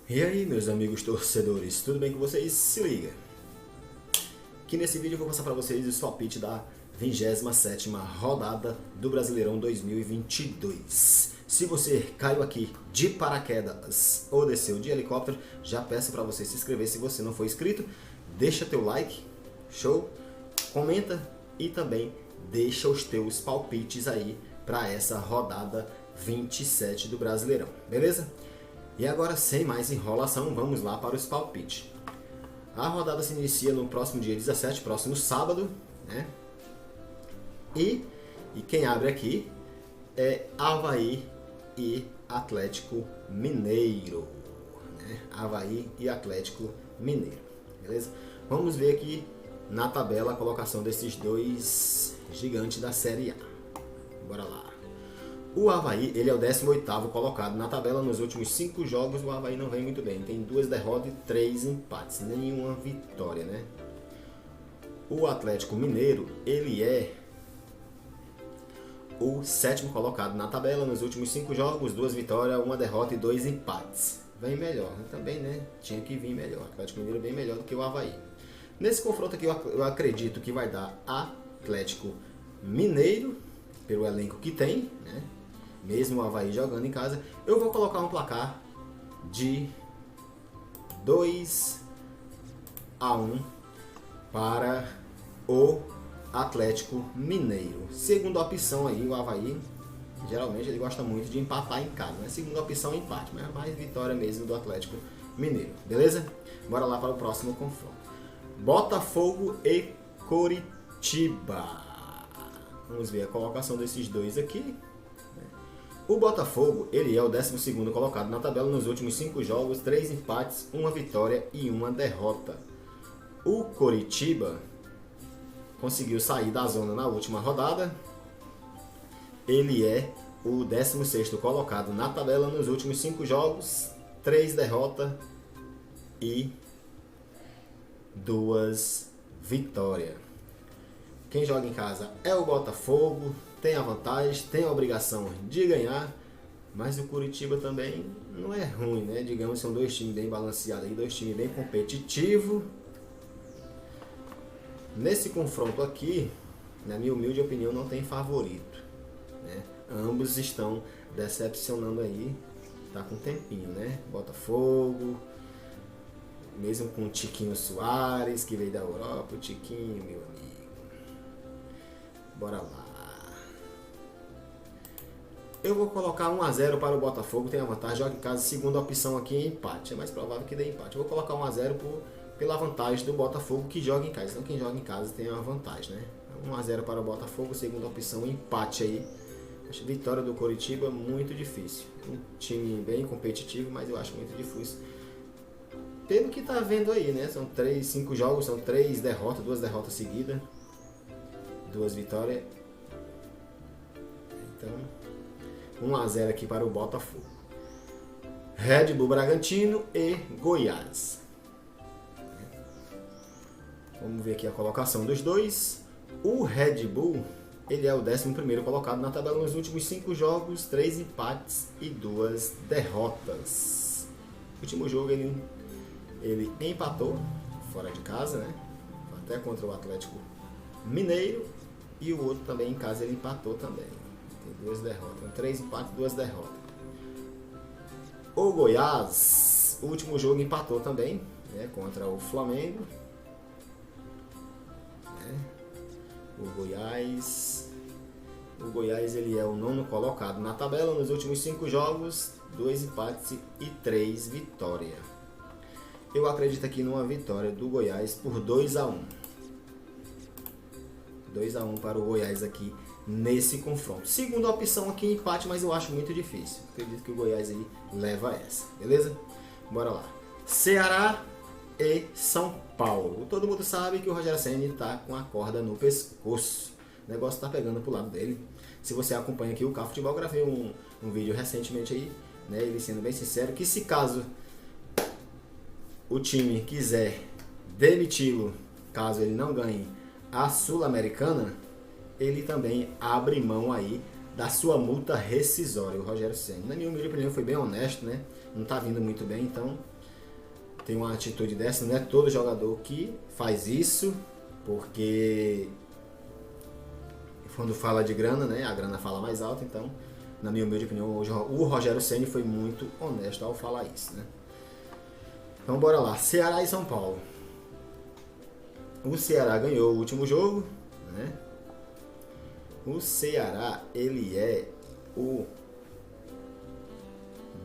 E aí, meus amigos torcedores, tudo bem com vocês? Se liga! Que nesse vídeo eu vou passar para vocês o palpite da 27ª rodada do Brasileirão 2022. Se você caiu aqui de paraquedas ou desceu de helicóptero, já peço para você se inscrever se você não for inscrito. Deixa teu like, show? Comenta e também deixa os teus palpites aí para essa rodada 27 do Brasileirão, beleza? E agora, sem mais enrolação, vamos lá para os palpites. A rodada se inicia no próximo dia 17, próximo sábado, né? E quem abre aqui é Avaí e Atlético Mineiro, né? Avaí e Atlético Mineiro, beleza? Vamos ver aqui na tabela a colocação desses dois gigantes da Série A. Bora lá. O Avaí, ele é o 18º colocado na tabela. Nos últimos 5 jogos o Avaí não vem muito bem. Tem 2 derrotas e 3 empates, nenhuma vitória, né? O Atlético Mineiro, ele é o 7º colocado na tabela. Nos últimos 5 jogos, 2 vitórias, 1 derrota e 2 empates. Vem melhor, né? Também, né? Tinha que vir melhor. O Atlético Mineiro é bem melhor do que o Avaí. Nesse confronto aqui eu acredito que vai dar Atlético Mineiro, pelo elenco que tem, né? Mesmo o Avaí jogando em casa. Eu vou colocar um placar de 2-1 para o Atlético Mineiro. Segunda opção aí, o Avaí, geralmente ele gosta muito de empatar em casa, né? Segunda opção, empate, mas é mais vitória mesmo do Atlético Mineiro, beleza? Bora lá para o próximo confronto. Botafogo e Coritiba. Vamos ver a colocação desses dois aqui. O Botafogo, ele é o 12º colocado na tabela. Nos últimos 5 jogos, 3 empates, 1 vitória e 1 derrota. O Coritiba conseguiu sair da zona na última rodada. Ele é o 16º colocado na tabela. Nos últimos 5 jogos, 3 derrotas e 2 vitórias. Quem joga em casa é o Botafogo, tem a vantagem, tem a obrigação de ganhar, mas o Coritiba também não é ruim, né? Digamos, são dois times bem balanceados aí, dois times bem competitivos. Nesse confronto aqui, na minha humilde opinião, não tem favorito, né? Ambos estão decepcionando aí, tá com um tempinho, né? Botafogo, mesmo com o Tiquinho Soares, que veio da Europa, o Tiquinho, meu amigo. Bora lá. Eu vou colocar 1-0 para o Botafogo, tem a vantagem, joga em casa. Segunda opção aqui é empate, é mais provável que dê empate. Eu vou colocar 1-0 pela vantagem do Botafogo que joga em casa. Então quem joga em casa tem uma vantagem, né? 1-0 para o Botafogo, segunda opção empate aí. Acho vitória do Coritiba muito difícil. Um time bem competitivo, mas eu acho muito difícil. Pelo que tá vendo aí, né? São 5 jogos, são 3 derrotas, 2 derrotas seguidas. 2 vitórias. Então, 1-0 aqui para o Botafogo. Red Bull Bragantino e Goiás. Vamos ver aqui a colocação dos dois. O Red Bull, ele é o 11º colocado na tabela. Nos últimos 5 jogos, 3 empates e 2 derrotas. O último jogo ele empatou fora de casa, né? Até contra o Atlético Mineiro. E o outro também em casa ele empatou também. Tem 2 derrotas. 3 empates e 2 derrotas. O Goiás, o último jogo empatou também, né, contra o Flamengo. Né? O Goiás ele é o 9º colocado na tabela. Nos últimos 5 jogos, 2 empates e 3 vitórias. Eu acredito aqui numa vitória do Goiás por 2-1. 2-1 para o Goiás aqui nesse confronto. Segunda opção aqui, empate, mas eu acho muito difícil. Acredito que o Goiás aí leva essa, beleza? Bora lá. Ceará e São Paulo. Todo mundo sabe que o Rogério Ceni tá com a corda no pescoço. O negócio tá pegando pro lado dele. Se você acompanha aqui o Cá Futebol, gravei um vídeo recentemente aí, né? Ele sendo bem sincero que se caso o time quiser demiti-lo, caso ele não ganhe a Sul-Americana, ele também abre mão aí da sua multa rescisória, o Rogério Ceni. Na minha humilde opinião, foi bem honesto, né? Não tá vindo muito bem, então ter uma atitude dessa. Não é todo jogador que faz isso, porque quando fala de grana, né, a grana fala mais alto. Então, na minha humilde opinião, hoje o Rogério Ceni foi muito honesto ao falar isso, né? Então bora lá, Ceará e São Paulo. O Ceará ganhou o último jogo, né? O Ceará, ele é o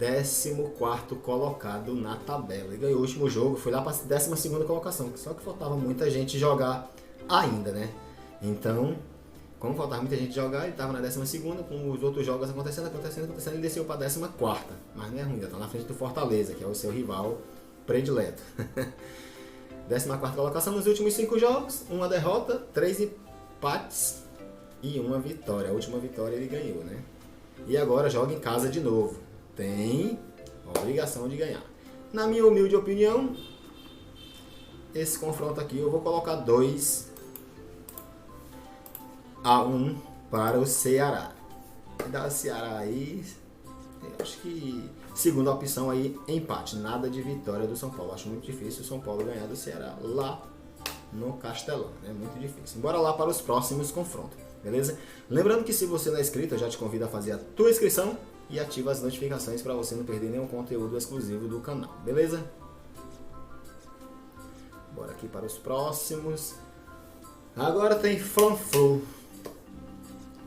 14º colocado na tabela. Ele ganhou o último jogo, foi lá para a 12ª colocação. Só que faltava muita gente jogar ainda, né? Então, como faltava muita gente jogar, ele estava na 12ª, com os outros jogos acontecendo, ele desceu para a 14ª. Mas não é ruim, já está na frente do Fortaleza, que é o seu rival predileto. 14ª colocação nos últimos 5 jogos, uma derrota, 3 empates e uma vitória. A última vitória ele ganhou, né? E agora joga em casa de novo. Tem a obrigação de ganhar. Na minha humilde opinião, esse confronto aqui eu vou colocar 2-1 para o Ceará. Da Ceará aí, eu acho que segunda opção aí, empate. Nada de vitória do São Paulo. Acho muito difícil o São Paulo ganhar do Ceará lá no Castelão, né? Muito difícil. Bora lá para os próximos confrontos, beleza? Lembrando que se você não é inscrito, eu já te convido a fazer a tua inscrição e ativa as notificações para você não perder nenhum conteúdo exclusivo do canal, beleza? Bora aqui para os próximos. Agora tem Fla-Flu.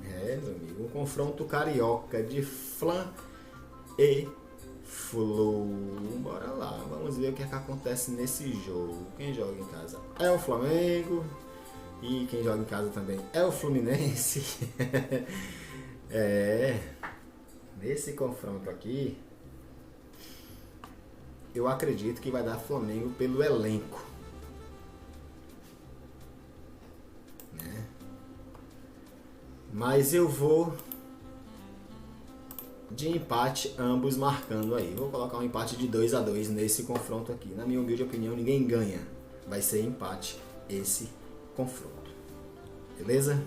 Meu amigo, um confronto carioca de Fla e Flu. Bora lá, vamos ver o que é que acontece nesse jogo. Quem joga em casa é o Flamengo e quem joga em casa também é o Fluminense. Nesse confronto aqui, eu acredito que vai dar Flamengo pelo elenco, né? Mas eu vou de empate, ambos marcando aí. Vou colocar um empate de 2-2 nesse confronto aqui. Na minha humilde opinião, ninguém ganha. Vai ser empate esse confronto. Beleza?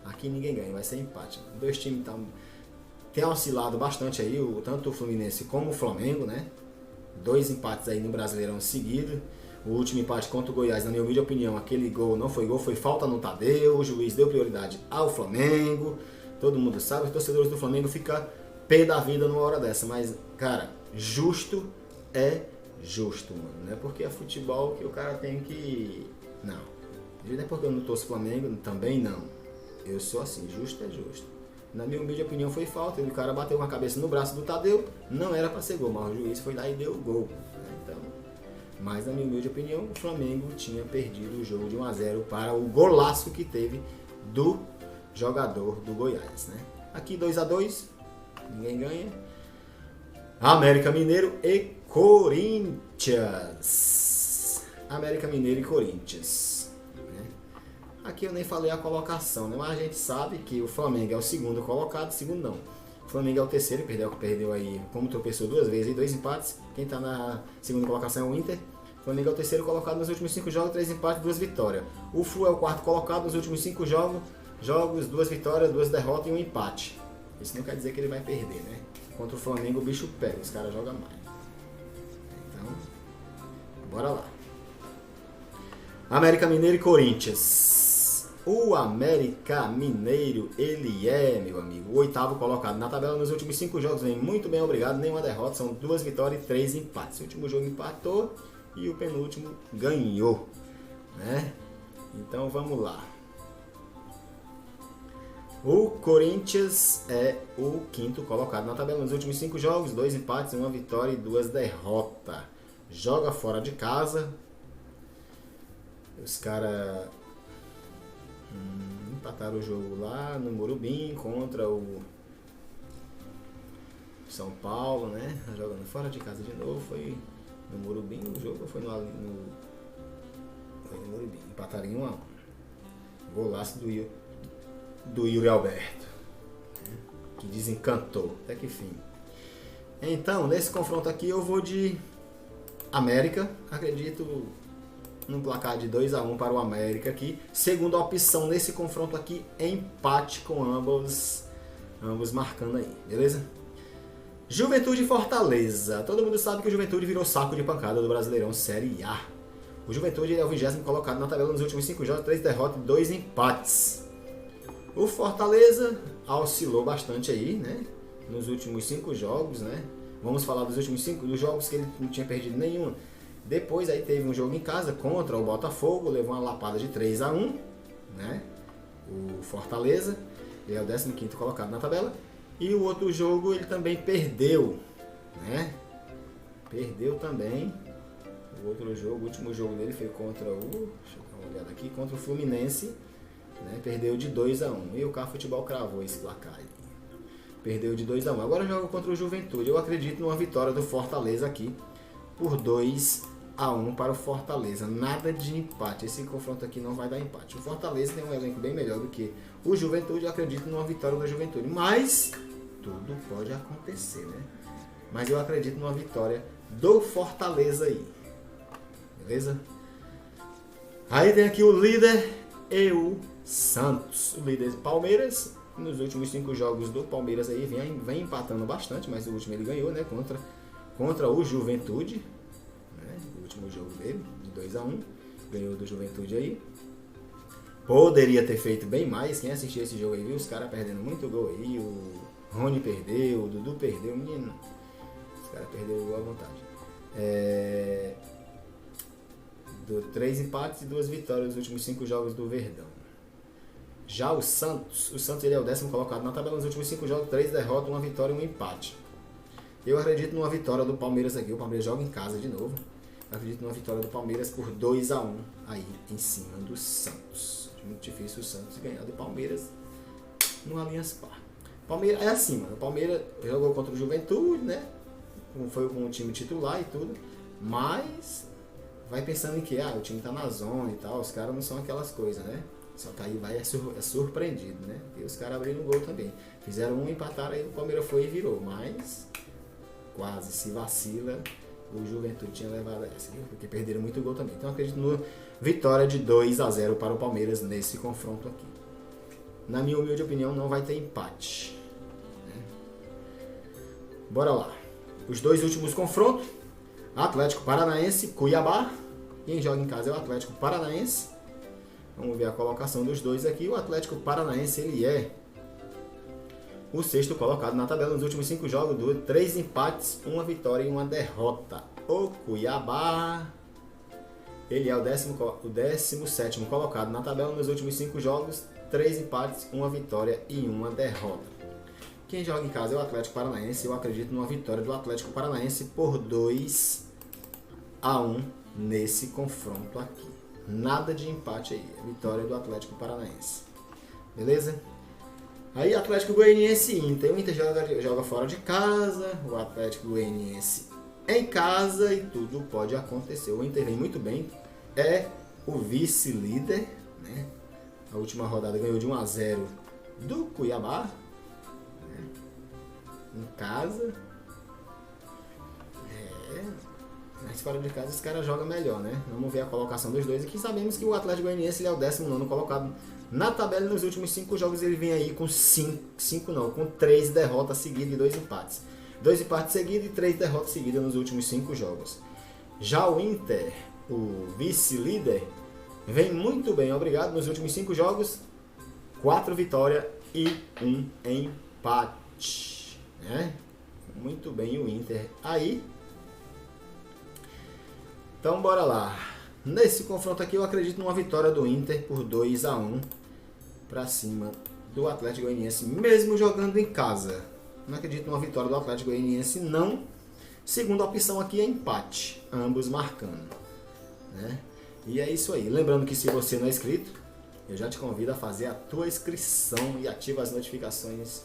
Aqui ninguém ganha, vai ser empate. Dois times tem oscilado bastante aí, tanto o Fluminense como o Flamengo, né? 2 empates aí no Brasileirão seguido. O último empate contra o Goiás, na minha humilde opinião, aquele gol não foi gol, foi falta no Tadeu. O juiz deu prioridade ao Flamengo. Todo mundo sabe, os torcedores do Flamengo ficam pé da vida numa hora dessa. Mas, cara, justo é justo, mano. Não é porque é futebol que o cara tem que... Não. Não é porque eu não torço Flamengo, também não. Eu sou assim, justo é justo. Na minha humilde opinião foi falta, e o cara bateu com a cabeça no braço do Tadeu, não era para ser gol, mas o juiz foi lá e deu o gol. Então, mas na minha humilde opinião, o Flamengo tinha perdido o jogo de 1-0 para o golaço que teve do jogador do Goiás, né? Aqui 2-2, ninguém ganha. América Mineiro e Corinthians. América Mineiro e Corinthians. Aqui eu nem falei a colocação, né? Mas a gente sabe que o Flamengo é o segundo colocado, segundo não. O Flamengo é o terceiro, perdeu aí, como tropeçou 2 vezes e 2 empates. Quem está na segunda colocação é o Inter. O Flamengo é o terceiro colocado nos últimos 5 jogos, 3 empates, 2 vitórias. O Flu é o quarto colocado nos últimos 5 jogos, 2 vitórias, 2 derrotas e 1 empate. Isso não quer dizer que ele vai perder, né? Contra o Flamengo o bicho pega, os caras jogam mais. Então, bora lá. América Mineiro e Corinthians. O América Mineiro, ele é, meu amigo, o 8º colocado na tabela nos últimos 5 jogos. Vem muito bem, obrigado, nenhuma derrota, são 2 vitórias e 3 empates. O último jogo empatou e o penúltimo ganhou, né? Então vamos lá. O Corinthians é o 5º colocado na tabela nos últimos 5 jogos, 2 empates, 1 vitória e 2 derrotas. Joga fora de casa. Os caras empataram o jogo lá no Morumbi contra o São Paulo, né? Jogando fora de casa de novo. Foi no Morumbi o jogo, foi no Morumbi. Empataram em 1-1. Golaço do Yuri Alberto, que desencantou, até que fim. Então, nesse confronto aqui eu vou de América, acredito num placar de 2-1 para o América aqui. Segunda opção nesse confronto aqui, empate com ambos marcando aí, beleza? Juventude e Fortaleza. Todo mundo sabe que o Juventude virou saco de pancada do Brasileirão Série A. O Juventude é o 20º colocado na tabela nos últimos 5 jogos, 3 derrotas e 2 empates. O Fortaleza oscilou bastante aí, né? Nos últimos 5 jogos, né? Vamos falar dos últimos 5 dos jogos que ele não tinha perdido nenhum. Depois aí teve um jogo em casa contra o Botafogo, levou uma lapada de 3-1, né? O Fortaleza, ele é o 15º colocado na tabela. E o outro jogo ele também perdeu, né? Perdeu também. O outro jogo, o último jogo dele foi contra o... Deixa eu dar uma olhada aqui, contra o Fluminense, né? Perdeu de 2-1. E o CAF Futebol cravou esse placar aí. Perdeu de 2-1. Agora joga contra o Juventude. Eu acredito numa vitória do Fortaleza aqui por 2-1 para o Fortaleza. Nada de empate. Esse confronto aqui não vai dar empate. O Fortaleza tem um elenco bem melhor do que o Juventude. Eu acredito numa vitória da Juventude. Mas tudo pode acontecer, né? Mas eu acredito numa vitória do Fortaleza aí. Beleza? Aí tem aqui o líder e o Santos. O líder Palmeiras. Nos últimos 5 jogos do Palmeiras aí vem empatando bastante, mas o último ele ganhou, né? Contra o Juventude, né? O último jogo dele, de 2-1, ganhou do Juventude aí. Poderia ter feito bem mais. Quem assistiu esse jogo aí viu os caras perdendo muito gol aí. O Rony perdeu, o Dudu perdeu, menino. Os caras perderam o gol à vontade. 3 empates e 2 vitórias nos últimos 5 jogos do Verdão. Já o Santos ele é o 10º colocado na tabela nos últimos 5 jogos, 3 derrotas, 1 vitória e 1 empate. Eu acredito numa vitória do Palmeiras aqui. O Palmeiras joga em casa de novo. Eu acredito numa vitória do Palmeiras por 2-1 aí em cima do Santos. Muito difícil o Santos ganhar do Palmeiras no Allianz Parque. Palmeiras é assim, mano. O Palmeiras jogou contra o Juventude, né? Foi com o time titular e tudo. Mas vai pensando em que o time tá na zona e tal. Os caras não são aquelas coisas, né? Só que aí é surpreendido, né? E os caras abriram um gol também. Fizeram um, empataram, aí o Palmeiras foi e virou. Mas quase se vacila. O Juventude tinha levado essa, viu? Porque perderam muito gol também. Então eu acredito no vitória de 2-0 para o Palmeiras nesse confronto aqui. Na minha humilde opinião, não vai ter empate, né? Bora lá. Os 2 últimos confrontos. Atlético Paranaense, Cuiabá. Quem joga em casa é o Atlético Paranaense. Vamos ver a colocação dos dois aqui. O Atlético Paranaense ele é o 6º colocado na tabela nos últimos 5 jogos, 3 empates, 1 vitória e 1 derrota. O Cuiabá ele é o 17º colocado na tabela nos últimos 5 jogos, 3 empates, 1 vitória e 1 derrota. Quem joga em casa é o Atlético Paranaense. Eu acredito numa vitória do Atlético Paranaense por 2-1 nesse confronto aqui. Nada de empate aí, a vitória do Atlético Paranaense. Beleza? Aí Atlético Goianiense e Inter. O Inter joga fora de casa, o Atlético Goianiense em casa e tudo pode acontecer. O Inter vem muito bem, é o vice-líder, né? A última rodada ganhou de 1-0 do Cuiabá, né? Em casa. Mas fora de casa os caras jogam melhor, né? Vamos ver a colocação dos dois. Aqui sabemos que o Atlético Goianiense ele é o 19º colocado na tabela. Nos últimos 5 jogos ele vem aí com 3 derrotas seguidas e 2 empates. 2 empates seguidos e 3 derrotas seguidas nos últimos 5 jogos. Já o Inter, o vice-líder, vem muito bem, obrigado. Nos últimos 5 jogos, 4 vitórias e 1 empate, né? Muito bem o Inter aí. Então bora lá. Nesse confronto aqui eu acredito numa vitória do Inter por 2-1 para cima do Atlético Goianiense, mesmo jogando em casa. Não acredito numa vitória do Atlético Goianiense, não. Segunda opção aqui é empate, ambos marcando, né? E é isso aí. Lembrando que se você não é inscrito, eu já te convido a fazer a tua inscrição e ativa as notificações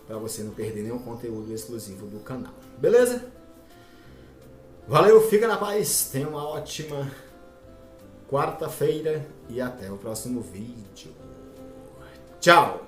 para você não perder nenhum conteúdo exclusivo do canal. Beleza? Valeu, fica na paz, tenha uma ótima quarta-feira e até o próximo vídeo. Tchau!